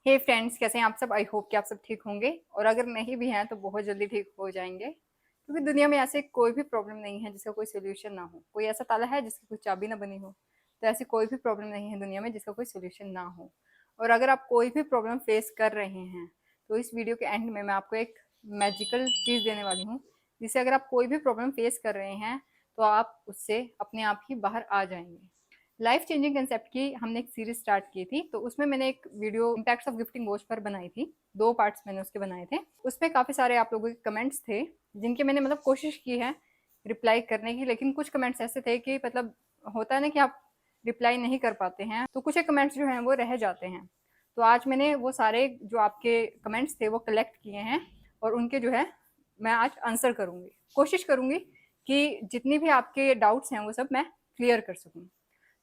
हे friends, कैसे हैं आप सब। आई होप कि आप सब ठीक होंगे, और अगर नहीं भी हैं तो बहुत जल्दी ठीक हो जाएंगे, क्योंकि दुनिया में ऐसे कोई भी प्रॉब्लम नहीं है जिसका कोई सोल्यूशन ना हो। कोई ऐसा ताला है जिसकी कोई चाबी ना बनी हो, तो ऐसी कोई भी प्रॉब्लम नहीं है दुनिया में जिसका कोई सोल्यूशन ना हो। और अगर आप कोई भी प्रॉब्लम फेस कर रहे हैं तो इस वीडियो के एंड में मैं आपको एक मैजिकल चीज़ देने वाली हूँ, जिससे अगर आप कोई भी प्रॉब्लम फेस कर रहे हैं तो आप उससे अपने आप ही बाहर आ जाएंगे। लाइफ चेंजिंग कंसेप्ट की हमने एक सीरीज स्टार्ट की थी, तो उसमें मैंने एक video impacts of gifting watch पर बनाई थी। 2 पार्ट्स मैंने उसके बनाए थे। उसमें काफ़ी सारे आप लोगों के कमेंट्स थे, जिनके मैंने मतलब कोशिश की है रिप्लाई करने की, लेकिन कुछ कमेंट्स ऐसे थे कि मतलब होता है ना कि आप रिप्लाई नहीं कर पाते हैं, तो कुछ एक कमेंट्स जो हैं वो रह जाते हैं। तो आज मैंने वो सारे जो आपके कमेंट्स थे वो कलेक्ट किए हैं, और उनके जो है मैं आज आंसर करूँगी। कोशिश करूँगी कि जितनी भी आपके डाउट्स हैं वो सब मैं क्लियर कर सकूँ।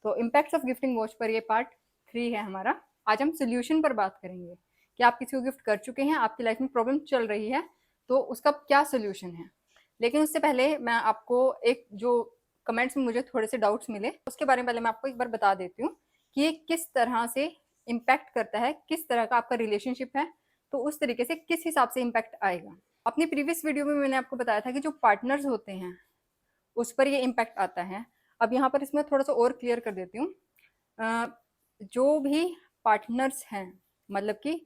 तो इम्पैक्ट्स ऑफ गिफ्टिंग वॉच पर ये पार्ट 3 है हमारा। आज हम सोल्यूशन पर बात करेंगे कि आप किसी को गिफ्ट कर चुके हैं, आपकी लाइफ में प्रॉब्लम चल रही है, तो उसका क्या सोल्यूशन है। लेकिन उससे पहले मैं आपको एक जो कमेंट्स में मुझे थोड़े से डाउट्स मिले उसके बारे में पहले मैं आपको एक बार बता देती हूँ कि ये किस तरह से इम्पैक्ट करता है, किस तरह का आपका रिलेशनशिप है, तो उस तरीके से किस हिसाब से इम्पैक्ट आएगा। अपनी प्रीवियस वीडियो में मैंने आपको बताया था कि जो पार्टनर्स होते हैं उस पर ये इम्पैक्ट आता है। अब यहाँ पर इसमें थोड़ा सा और क्लियर कर देती हूँ। जो भी पार्टनर्स हैं, मतलब कि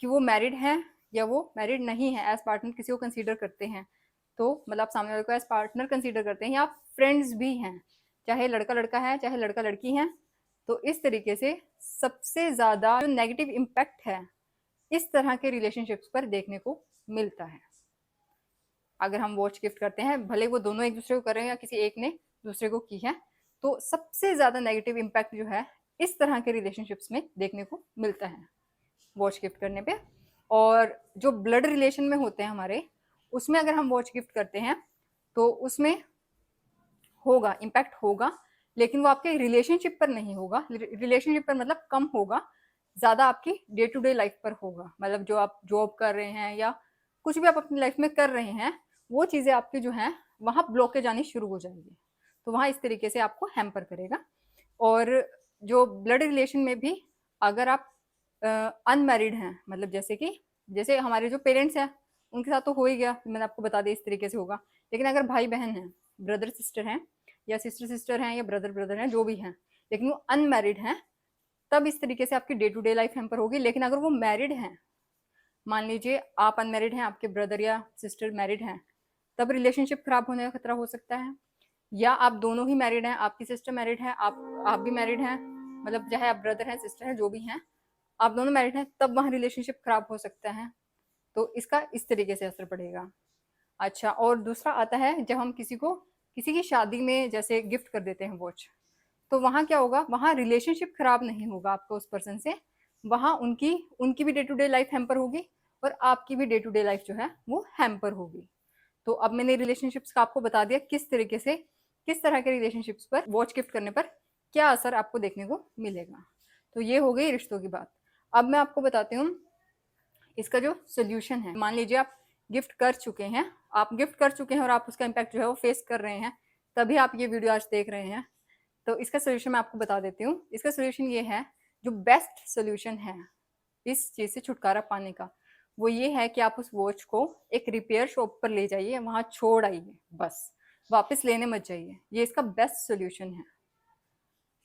वो मैरिड हैं या वो मैरिड नहीं है, एज पार्टनर किसी को कंसीडर करते हैं, तो मतलब आप सामने वाले को एज पार्टनर कंसीडर करते हैं, या आप फ्रेंड्स भी हैं, चाहे लड़का लड़का है चाहे लड़का लड़की है, तो इस तरीके से सबसे ज़्यादा जो नेगेटिव इम्पैक्ट है इस तरह के रिलेशनशिप्स पर देखने को मिलता है। अगर हम वॉच गिफ्ट करते हैं, भले वो दोनों एक दूसरे को कर रहे हैं या किसी एक ने दूसरे को की है, तो सबसे ज़्यादा नेगेटिव इम्पैक्ट जो है इस तरह के रिलेशनशिप्स में देखने को मिलता है वॉच गिफ्ट करने पे। और जो ब्लड रिलेशन में होते हैं हमारे, उसमें अगर हम वॉच गिफ्ट करते हैं तो उसमें होगा इम्पैक्ट होगा, लेकिन वो आपके रिलेशनशिप पर नहीं होगा। रिलेशनशिप पर मतलब कम होगा, ज़्यादा आपकी डे टू डे लाइफ पर होगा। मतलब जो आप जॉब कर रहे हैं या कुछ भी आप अपनी लाइफ में कर रहे हैं, वो चीज़ें आपकी जो हैं वहाँ ब्लॉकेज आनी शुरू हो जाएगी, तो वहाँ इस तरीके से आपको हैम्पर करेगा। और जो ब्लड रिलेशन में भी अगर आप अनमैरिड हैं, मतलब जैसे हमारे जो पेरेंट्स हैं उनके साथ तो हो ही गया, मैंने आपको बता दिया इस तरीके से होगा। लेकिन अगर भाई बहन हैं, ब्रदर सिस्टर हैं, या सिस्टर सिस्टर हैं, या ब्रदर ब्रदर हैं, जो भी हैं, लेकिन वो अनमैरिड हैं, तब इस तरीके से आपकी day to day life hamper होगी। लेकिन अगर वो मैरिड हैं, मान लीजिए आप अनमैरिड हैं, आपके ब्रदर या सिस्टर मैरिड हैं, तब रिलेशनशिप खराब होने का खतरा हो सकता है। या आप दोनों ही मैरिड हैं, आपकी सिस्टर मैरिड है, आप भी मैरिड हैं, मतलब चाहे आप ब्रदर हैं सिस्टर हैं जो भी हैं, आप दोनों मैरिड हैं, तब वहाँ रिलेशनशिप खराब हो सकता है। तो इसका इस तरीके से असर पड़ेगा। अच्छा, और दूसरा आता है जब हम किसी की शादी में जैसे गिफ्ट कर देते हैं वॉच, तो वहाँ क्या होगा, वहाँ रिलेशनशिप खराब नहीं होगा आपको उस पर्सन से, वहाँ उनकी उनकी भी day to day life hamper होगी, और आपकी भी डे टू डे लाइफ जो है वो हैम्पर होगी। तो अब मैंने रिलेशनशिप्स का आपको बता दिया किस तरीके से, किस तरह के रिलेशनशिप्स पर वॉच गिफ्ट करने पर क्या असर आपको देखने को मिलेगा। तो ये हो गई रिश्तों की बात। अब मैं आपको बताती हूँ इसका जो सोल्यूशन है। मान लीजिए आप गिफ्ट कर चुके हैं, आप गिफ्ट कर चुके हैं और आप उसका इम्पैक्ट जो है वो फेस कर रहे हैं, तभी आप ये वीडियो आज देख रहे हैं। तो इसका सोल्यूशन मैं आपको बता देती हूँ। इसका सोल्यूशन ये है, जो बेस्ट सोल्यूशन है इस चीज़ से छुटकारा पाने का, वो ये है कि आप उस वॉच को एक रिपेयर शॉप पर ले जाइए, वहाँ छोड़ आइए, बस वापस लेने मत जाइए। ये इसका बेस्ट सोल्यूशन है।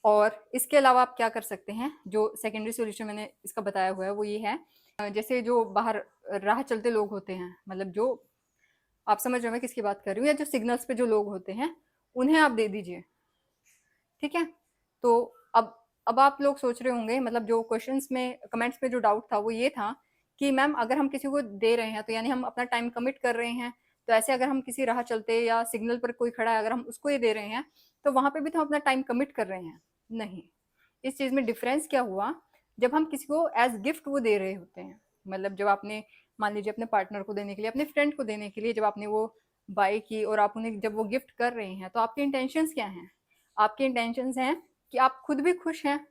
और इसके अलावा आप क्या कर सकते हैं, जो सेकेंडरी सोल्यूशन मैंने इसका बताया हुआ है वो ये है, जैसे जो बाहर राह चलते लोग होते हैं, मतलब जो आप समझ रहे हो मैं किसकी बात कर रही हूँ, या जो सिग्नल्स पे जो लोग होते हैं उन्हें आप दे दीजिए। ठीक है। तो अब अब आप लोग सोच रहे होंगे, मतलब जो क्वेश्चंस में कमेंट्स में जो डाउट था वो ये था कि मैम अगर हम किसी को दे रहे हैं तो यानी हम अपना टाइम कमिट कर रहे हैं, तो ऐसे अगर हम किसी राह चलते या सिग्नल पर कोई खड़ा है अगर हम उसको ये दे रहे हैं, तो वहाँ पे भी तो हम अपना टाइम कमिट कर रहे हैं। नहीं, इस चीज़ में डिफरेंस क्या हुआ, जब हम किसी को एज गिफ्ट वो दे रहे होते हैं, मतलब जब आपने मान लीजिए अपने पार्टनर को देने के लिए, अपने फ्रेंड को देने के लिए जब आपने वो बाय की और आप उन्हें जब वो गिफ्ट कर रहे हैं, तो आपके इंटेंशंस क्या हैं। आपके इंटेंशंस हैं कि आप खुद भी खुश हैं,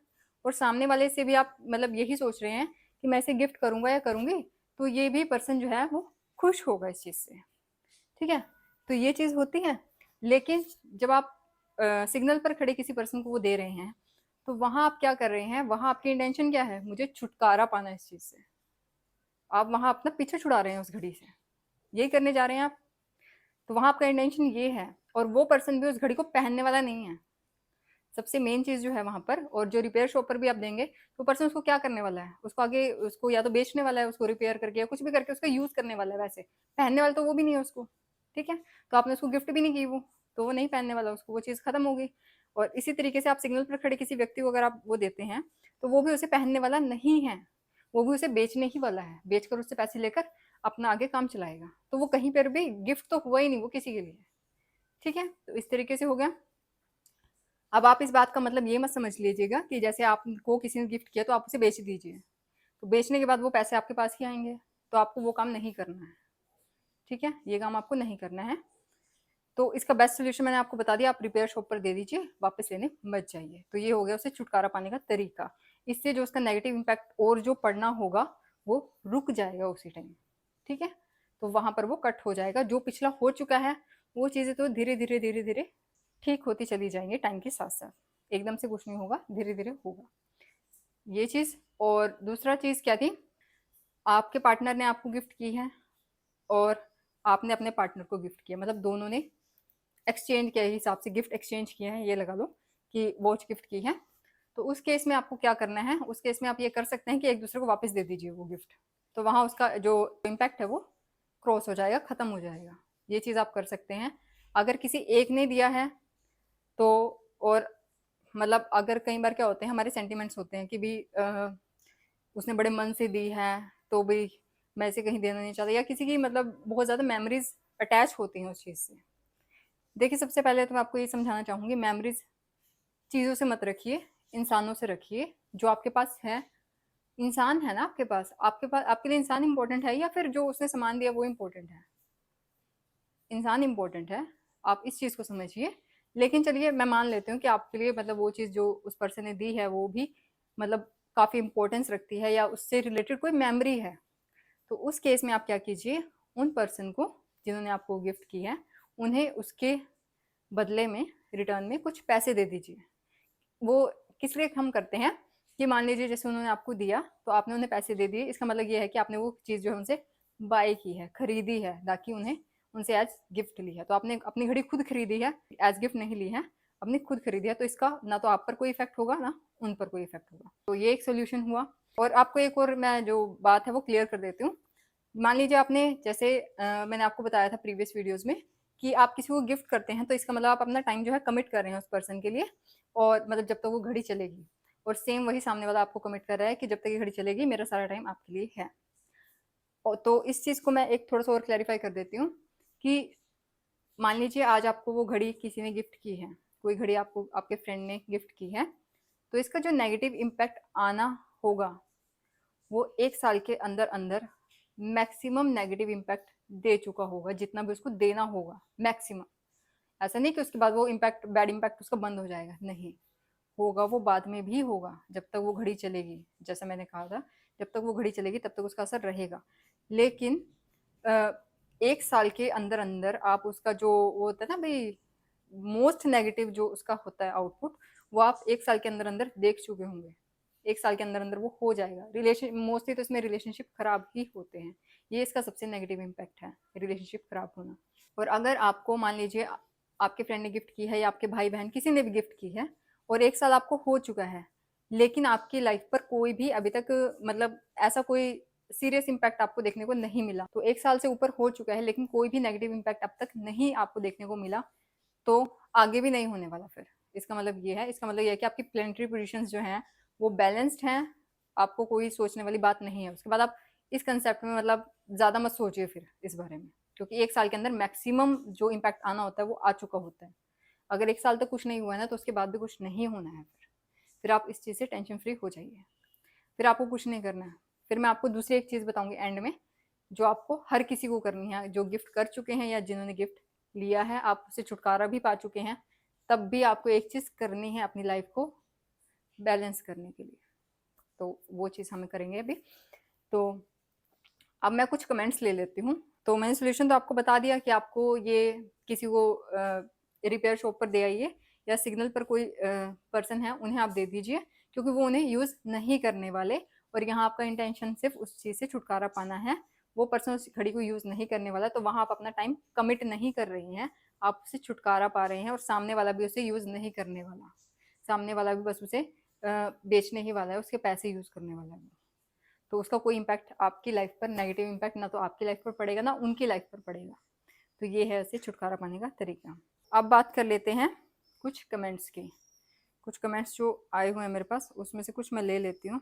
और सामने वाले से भी आप मतलब यही सोच रहे हैं कि मैं इसे गिफ्ट करूंगा या करूंगी तो ये भी पर्सन जो है वो खुश होगा इस चीज़ से। ठीक है। तो ये चीज़ होती है। लेकिन जब आप सिग्नल पर खड़े किसी पर्सन को वो दे रहे हैं, तो वहाँ आप क्या कर रहे हैं, वहाँ आपकी इंटेंशन क्या है, मुझे छुटकारा पाना है इस चीज़ से। आप वहाँ अपना पीछे छुड़ा रहे हैं उस घड़ी से, यही करने जा रहे हैं आप। तो वहाँ आपका इंटेंशन ये है, और वो पर्सन भी उस घड़ी को पहनने वाला नहीं है, सबसे मेन चीज़ जो है वहाँ पर। और जो रिपेयर शॉप पर भी आप देंगे तो पर्सन उसको क्या करने वाला है, उसको आगे उसको या तो बेचने वाला है, उसको रिपेयर करके या कुछ भी करके उसका यूज़ करने वाला है, वैसे पहनने वाला तो वो भी नहीं है उसको। ठीक है, तो आपने उसको गिफ्ट भी नहीं की वो, तो वो नहीं पहनने वाला, उसको वो चीज़ खत्म हो गई। और इसी तरीके से आप सिग्नल पर खड़े किसी व्यक्ति को अगर आप वो देते हैं, तो वो भी उसे पहनने वाला नहीं है, वो भी उसे बेचने ही वाला है, बेचकर उससे पैसे लेकर अपना आगे काम चलाएगा। तो वो कहीं पर भी गिफ्ट तो हुआ ही नहीं वो किसी के लिए। ठीक है, तो इस तरीके से हो गया। अब आप इस बात का मतलब ये मत समझ लीजिएगा कि जैसे आपको किसी ने गिफ्ट किया तो आप उसे बेच दीजिए, तो बेचने के बाद वो पैसे आपके पास ही आएंगे, तो आपको वो काम नहीं करना है। ठीक है, ये काम आपको नहीं करना है। तो इसका बेस्ट सोल्यूशन मैंने आपको बता दिया, आप रिपेयर शॉप पर दे दीजिए, वापस लेने मत जाइए। तो ये हो गया उससे छुटकारा पाने का तरीका। इससे जो उसका नेगेटिव इम्पैक्ट और जो पड़ना होगा वो रुक जाएगा उसी टाइम। ठीक है, तो वहां पर वो कट हो जाएगा। जो पिछला हो चुका है वो चीज़ें तो धीरे धीरे धीरे धीरे ठीक होती चली जाएंगी टाइम के साथ साथ, एकदम से कुछ नहीं होगा, धीरे धीरे होगा ये चीज़। और दूसरा चीज़ क्या थी, आपके पार्टनर ने आपको गिफ्ट की है और आपने अपने पार्टनर को गिफ्ट किया, मतलब दोनों ने एक्सचेंज के हिसाब से गिफ्ट एक्सचेंज किए हैं, ये लगा लो कि वॉच गिफ्ट की है। तो उस केस में आपको क्या करना है, उस केस में आप ये कर सकते हैं कि एक दूसरे को वापस दे दीजिए वो गिफ्ट। तो वहाँ उसका जो इम्पैक्ट है वो क्रॉस हो जाएगा, ख़त्म हो जाएगा। ये चीज़ आप कर सकते हैं। अगर किसी एक ने दिया है तो, और मतलब अगर कई बार क्या होते हैं, हमारे सेंटिमेंट्स होते हैं कि भी उसने बड़े मन से दी है तो भी मैं इसे कहीं देना नहीं चाहता, या किसी की मतलब बहुत ज़्यादा मेमोरीज अटैच होती हैं उस चीज़ से। देखिए, सबसे पहले तो मैं आपको ये समझाना चाहूँगी, मेमोरीज चीज़ों से मत रखिए, इंसानों से रखिए। जो आपके पास है, इंसान है ना आपके पास आपके लिए इंसान इंपॉर्टेंट है या फिर जो उसने सामान दिया वो इंपॉर्टेंट है? इंसान इंपॉर्टेंट है, आप इस चीज़ को समझिए। लेकिन चलिए मैं मान लेती हूँ कि आपके लिए मतलब वो चीज़ जो उस पर्सन ने दी है वो भी मतलब काफ़ी इंपॉर्टेंस रखती है या उससे रिलेटेड कोई मेमोरी है। तो उस केस में आप क्या कीजिए, उन पर्सन को जिन्होंने आपको गिफ्ट की है उन्हें उसके बदले में, रिटर्न में कुछ पैसे दे दीजिए। वो किस लिए हम करते हैं कि मान लीजिए जैसे उन्होंने आपको दिया तो आपने उन्हें पैसे दे दिए, इसका मतलब ये है कि आपने वो चीज़ जो है उनसे बाय की है, खरीदी है, ताकि उन्हें उनसे एज गिफ्ट ली है। तो आपने अपनी घड़ी खुद खरीदी है, एज गिफ्ट नहीं ली है, अपनी खुद खरीदी है। तो इसका ना तो आप पर कोई इफेक्ट होगा ना उन पर कोई इफेक्ट होगा। तो ये एक सोल्यूशन हुआ। और आपको एक और मैं जो बात है वो क्लियर कर देती हूँ। मान लीजिए आपने जैसे मैंने आपको बताया था प्रीवियस वीडियोस में कि आप किसी को गिफ्ट करते हैं तो इसका मतलब आप अपना टाइम जो है कमिट कर रहे हैं उस पर्सन के लिए, और मतलब जब तक वो घड़ी चलेगी। और सेम वही सामने वाला आपको कमिट कर रहा है कि जब तक ये घड़ी चलेगी मेरा सारा टाइम आपके लिए है। और तो इस चीज़ को मैं एक थोड़ा सा और क्लैरिफाई कर देती हूँ कि मान लीजिए आज आपको वो घड़ी किसी ने गिफ्ट की है, कोई घड़ी आपको आपके फ्रेंड ने गिफ्ट की है, तो इसका जो नेगेटिव इम्पैक्ट आना होगा वो 1 साल के अंदर अंदर मैक्सिमम नेगेटिव इम्पैक्ट दे चुका होगा, जितना भी उसको देना होगा मैक्सिमम। ऐसा नहीं कि उसके बाद वो इम्पैक्ट, बैड इम्पैक्ट उसका बंद हो जाएगा, नहीं, होगा वो बाद में भी होगा जब तक वो घड़ी चलेगी। जैसा मैंने कहा था, जब तक वो घड़ी चलेगी तब तक उसका असर रहेगा। लेकिन 1 साल के अंदर अंदर आप उसका जो वो होता है ना भाई, मोस्ट नेगेटिव जो उसका होता है आउटपुट, वो आप 1 साल के अंदर अंदर देख चुके होंगे। 1 साल के अंदर अंदर वो हो जाएगा। रिलेशन मोस्टली तो इसमें रिलेशनशिप खराब ही होते हैं, ये इसका सबसे नेगेटिव इम्पैक्ट है, रिलेशनशिप खराब होना। और अगर आपको मान लीजिए आपके फ्रेंड ने गिफ्ट की है या आपके भाई बहन किसी ने भी गिफ्ट की है और 1 साल आपको हो चुका है, लेकिन आपकी लाइफ पर कोई भी अभी तक मतलब ऐसा कोई सीरियस इम्पैक्ट आपको देखने को नहीं मिला, तो 1 साल से ऊपर हो चुका है लेकिन कोई भी नेगेटिव इम्पैक्ट अब तक नहीं आपको देखने को मिला, तो आगे भी नहीं होने वाला फिर। इसका मतलब ये है, इसका मतलब ये है कि आपकी प्लेनेटरी पोजिशंस जो हैं वो बैलेंस्ड हैं, आपको कोई सोचने वाली बात नहीं है। उसके बाद आप इस कंसेप्ट में मतलब ज़्यादा मत सोचिए फिर इस बारे में, क्योंकि 1 साल के अंदर मैक्सिमम जो इम्पैक्ट आना होता है वो आ चुका होता है। अगर 1 साल तक कुछ नहीं हुआ है ना तो उसके बाद भी कुछ नहीं होना है। फिर आप इस चीज़ से टेंशन फ्री हो जाइए, फिर आपको कुछ नहीं करना है। फिर मैं आपको दूसरी एक चीज़ बताऊंगी एंड में, जो आपको हर किसी को करनी है, जो गिफ्ट कर चुके हैं या जिन्होंने गिफ्ट लिया है, आप उससे छुटकारा भी पा चुके हैं, तब भी आपको एक चीज़ करनी है अपनी लाइफ को बैलेंस करने के लिए। तो वो चीज़ हमें करेंगे अभी। तो अब मैं कुछ कमेंट्स ले लेती हूँ। तो मैंने सोल्यूशन तो आपको बता दिया कि आपको ये किसी को रिपेयर शॉप पर दे आइए, या सिग्नल पर कोई पर्सन है उन्हें आप दे दीजिए, क्योंकि वो उन्हें यूज़ नहीं करने वाले, और यहाँ आपका इंटेंशन सिर्फ उस चीज़ से छुटकारा पाना है। वो पर्सन उस घड़ी को यूज़ नहीं करने वाला, तो वहाँ आप अपना टाइम कमिट नहीं कर रही हैं, आप उससे छुटकारा पा रहे हैं, और सामने वाला भी उसे यूज़ नहीं करने वाला। सामने वाला भी बस उसे बेचने ही वाला है, उसके पैसे यूज़ करने वाला है। तो उसका कोई इम्पैक्ट आपकी लाइफ पर, नेगेटिव इम्पैक्ट ना तो आपकी लाइफ पर पड़ेगा ना उनकी लाइफ पर पड़ेगा। तो ये है उससे छुटकारा पाने का तरीका। अब बात कर लेते हैं कुछ कमेंट्स की। कुछ कमेंट्स जो आए हुए हैं मेरे पास, उसमें से कुछ मैं ले लेती हूँ।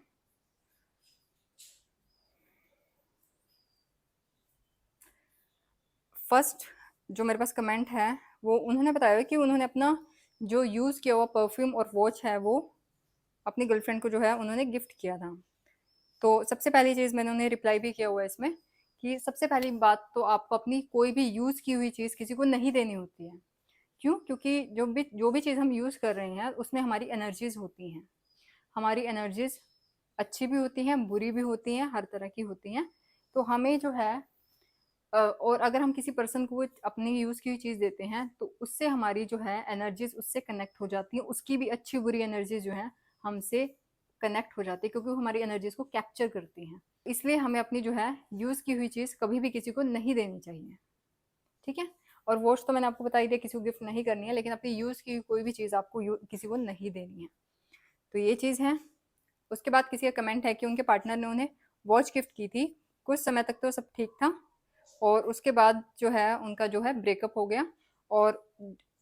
फर्स्ट जो मेरे पास कमेंट है, वो उन्होंने बताया कि उन्होंने अपना जो यूज़ किया हुआ परफ्यूम और वॉच है वो अपनी गर्लफ्रेंड को जो है उन्होंने गिफ्ट किया था। तो सबसे पहली चीज़ मैंने उन्हें रिप्लाई भी किया हुआ है इसमें, कि सबसे पहली बात तो आपको अपनी कोई भी यूज़ की हुई चीज़ किसी को नहीं देनी होती है। क्यों? क्योंकि जो भी चीज़ हम यूज़ कर रहे हैं उसमें हमारी एनर्जीज़ होती हैं। हमारी एनर्जीज़ अच्छी भी होती हैं, बुरी भी होती हैं, हर तरह की होती हैं। तो हमें जो है और अगर हम किसी पर्सन को अपनी यूज़ की हुई चीज़ देते हैं तो उससे हमारी जो है एनर्जीज़ उससे कनेक्ट हो जाती हैं, उसकी भी अच्छी बुरी एनर्जीज़ जो हैं हमसे कनेक्ट हो जाती है, क्योंकि वो हमारी एनर्जीज़ को कैप्चर करती हैं। इसलिए हमें अपनी जो है यूज़ की हुई चीज़ कभी भी किसी को नहीं देनी चाहिए, ठीक है? और वॉच तो मैंने आपको बता ही दिया, किसी को गिफ्ट नहीं करनी है, लेकिन अपनी यूज़ की हुई कोई भी चीज़ आपको किसी को नहीं देनी है। तो ये चीज़ है। उसके बाद किसी का कमेंट है कि उनके पार्टनर ने उन्हें वॉच गिफ्ट की थी, कुछ समय तक तो सब ठीक था, और उसके बाद जो है उनका जो है ब्रेकअप हो गया, और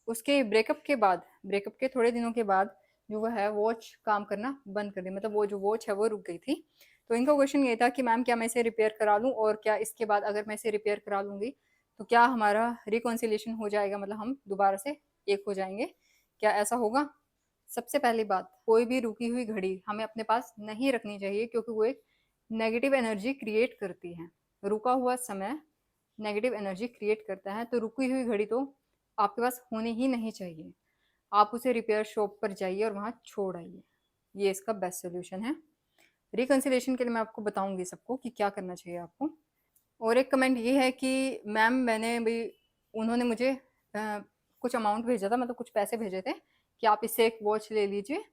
उसके ब्रेकअप के थोड़े दिनों के बाद जो वो है वॉच काम करना बंद कर दी, मतलब वो जो वॉच है वो रुक गई थी। तो इनका क्वेश्चन ये था कि मैम क्या मैं इसे रिपेयर करा लूँ, और क्या इसके बाद अगर मैं इसे रिपेयर करा लूँगी तो क्या हमारा रिकॉन्सिलिएशन हो जाएगा, मतलब हम दोबारा से एक हो जाएंगे, क्या ऐसा होगा? सबसे पहली बात, कोई भी रुकी हुई घड़ी हमें अपने पास नहीं रखनी चाहिए, क्योंकि वो एक नेगेटिव एनर्जी क्रिएट करती है। रुका हुआ समय नेगेटिव एनर्जी क्रिएट करता है, तो रुकी हुई घड़ी तो आपके पास होनी ही नहीं चाहिए। आप उसे रिपेयर शॉप पर जाइए और वहाँ छोड़ आइए, ये इसका बेस्ट सोल्यूशन है। रिकन्सिलेशन के लिए मैं आपको बताऊंगी सबको कि क्या करना चाहिए आपको। और एक कमेंट ये है कि मैम मैंने भी, उन्होंने मुझे कुछ अमाउंट भेजा था, मतलब कुछ पैसे भेजे थे कि आप इससे एक वॉच ले लीजिए।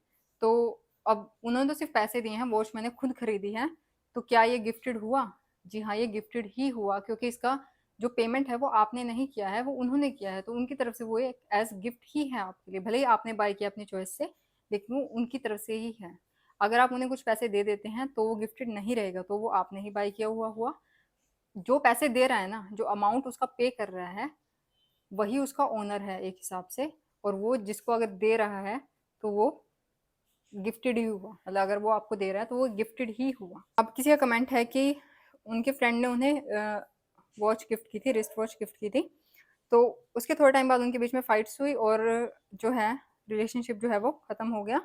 तो अब उन्होंने तो सिर्फ पैसे दिए हैं, वॉच मैंने खुद खरीदी है, तो क्या ये गिफ्टेड हुआ? जी हाँ, ये गिफ्टेड ही हुआ, क्योंकि इसका जो पेमेंट है वो आपने नहीं किया है, वो उन्होंने किया है, तो उनकी तरफ से वो एक एज गिफ्ट ही है आपके लिए। भले ही आपने बाय किया अपनी चॉइस से, लेकिन वो उनकी तरफ से ही है। अगर आप उन्हें कुछ पैसे दे देते हैं तो वो गिफ्टेड नहीं रहेगा, तो वो आपने ही बाय किया हुआ हुआ। जो पैसे दे रहा है ना, जो अमाउंट उसका पे कर रहा है, वही उसका ओनर है एक हिसाब से, और वो जिसको अगर दे रहा है तो वो गिफ्टेड ही हुआ, मतलब अगर वो आपको दे रहा है तो वो गिफ्टेड ही हुआ। अब किसी का कमेंट है कि उनके फ्रेंड ने उन्हें वॉच गिफ्ट की थी, रिस्ट वॉच गिफ्ट की थी, तो उसके थोड़े टाइम बाद उनके बीच में फाइट्स हुई, और जो है रिलेशनशिप जो है वो ख़त्म हो गया।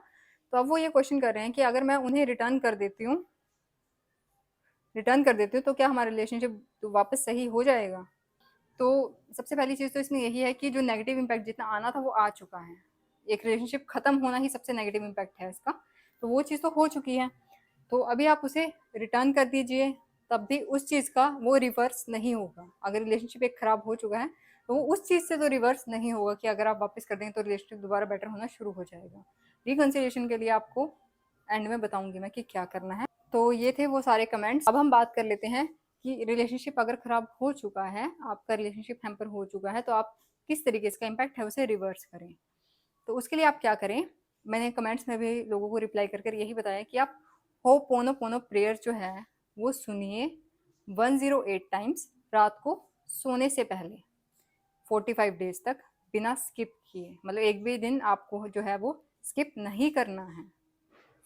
तो अब वो ये क्वेश्चन कर रहे हैं कि अगर मैं उन्हें रिटर्न कर देती हूँ तो क्या हमारा रिलेशनशिप वापस सही हो जाएगा? तो सबसे पहली चीज़ तो इसमें यही है कि जो नेगेटिव इम्पैक्ट जितना आना था वो आ चुका है। एक रिलेशनशिप ख़त्म होना ही सबसे नेगेटिव इम्पैक्ट है इसका, तो वो चीज़ तो हो चुकी है। तो अभी आप उसे रिटर्न कर दीजिए, तब भी उस चीज़ का वो रिवर्स नहीं होगा। अगर रिलेशनशिप एक ख़राब हो चुका है तो वो उस चीज़ से तो रिवर्स नहीं होगा कि अगर आप वापस कर देंगे तो रिलेशनशिप दोबारा बेटर होना शुरू हो जाएगा। रिकन्सिलिएशन के लिए आपको एंड में बताऊंगी मैं कि क्या करना है। तो ये थे वो सारे कमेंट्स। अब हम बात कर लेते हैं कि रिलेशनशिप अगर ख़राब हो चुका है, आपका रिलेशनशिप हैम्पर हो चुका है, तो आप किस तरीके से, इसका इम्पैक्ट है उसे रिवर्स करें। तो उसके लिए आप क्या करें, मैंने कमेंट्स में भी लोगों को रिप्लाई कर यही बताया कि आप होपोनोपोनो प्रेयर जो है वो सुनिए 108 टाइम्स रात को सोने से पहले 45 डेज तक, बिना स्किप किए, मतलब एक भी दिन आपको जो है वो स्किप नहीं करना है।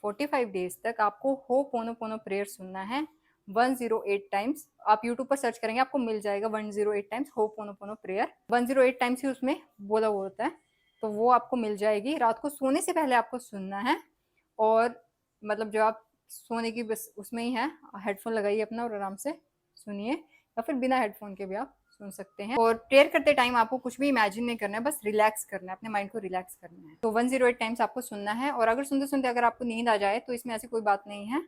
45 डेज तक आपको होपोनोपोनो प्रेयर सुनना है 108 टाइम्स। आप यूट्यूब पर सर्च करेंगे आपको मिल जाएगा 108 टाइम्स होपोनोपोनो प्रेयर, 108 टाइम्स ही उसमें बोला हुआ होता है, तो वो आपको मिल जाएगी। रात को सोने से पहले आपको सुनना है, और मतलब जो आप सोने की बस उसमें ही है, हेडफोन लगाइए अपना और आराम से सुनिए, या फिर बिना हेडफोन के भी आप सुन सकते हैं। और प्रेयर करते टाइम आपको कुछ भी इमेजिन नहीं करना है, बस रिलैक्स करना है, अपने माइंड को रिलैक्स करना है। तो 108 टाइम्स आपको सुनना है, और अगर सुनते सुनते अगर आपको नींद आ जाए तो इसमें ऐसी कोई बात नहीं है,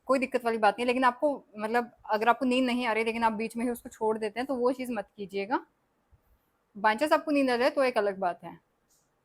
कोई दिक्कत वाली बात नहीं है। लेकिन आपको मतलब अगर आपको नींद नहीं आ रही लेकिन आप बीच में ही उसको छोड़ देते हैं तो वो चीज़ मत कीजिएगा। बाई चांस आपको नींद आ जाए तो एक अलग बात है।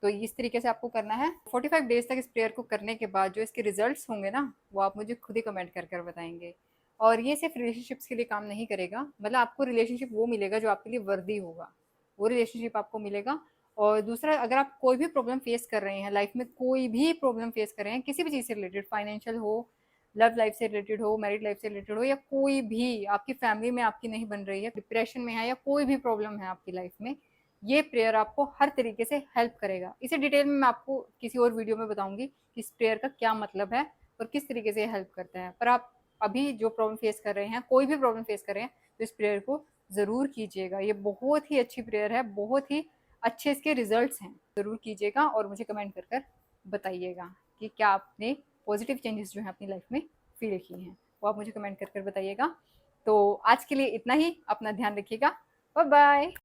तो इस तरीके से आपको करना है। 45 डेज़ तक इस प्रेयर को करने के बाद जो इसके रिज़ल्ट्स होंगे ना, वो आप मुझे खुद ही कमेंट कर कर बताएँगे। और ये सिर्फ़ रिलेशनशिप्स के लिए काम नहीं करेगा, मतलब आपको रिलेशनशिप वो मिलेगा जो आपके लिए वर्दी होगा, वो रिलेशनशिप आपको मिलेगा। और दूसरा, अगर आप कोई भी प्रॉब्लम फेस कर रहे हैं लाइफ में, कोई भी प्रॉब्लम फेस कर रहे हैं किसी भी चीज़ से रिलेटेड, फाइनेंशियल हो, लव लाइफ से रिलेटेड हो, मैरिड लाइफ से रिलेटेड हो, या कोई भी आपकी फैमिली में आपकी नहीं बन रही है, डिप्रेशन में है, या कोई भी प्रॉब्लम है आपकी लाइफ में, ये प्रेयर आपको हर तरीके से हेल्प करेगा। इसे डिटेल में मैं आपको किसी और वीडियो में बताऊंगी कि इस प्रेयर का क्या मतलब है और किस तरीके से हेल्प करता है। पर आप अभी जो प्रॉब्लम फेस कर रहे हैं, कोई भी प्रॉब्लम फेस कर रहे हैं, तो इस प्रेयर को ज़रूर कीजिएगा। ये बहुत ही अच्छी प्रेयर है, बहुत ही अच्छे इसके रिजल्ट्स हैं। ज़रूर कीजिएगा और मुझे कमेंट कर कर बताइएगा कि क्या आपने पॉजिटिव चेंजेस जो हैं अपनी लाइफ में फील किए हैं, वो आप मुझे कमेंट कर कर बताइएगा। तो आज के लिए इतना ही, अपना ध्यान रखिएगा। Bye bye.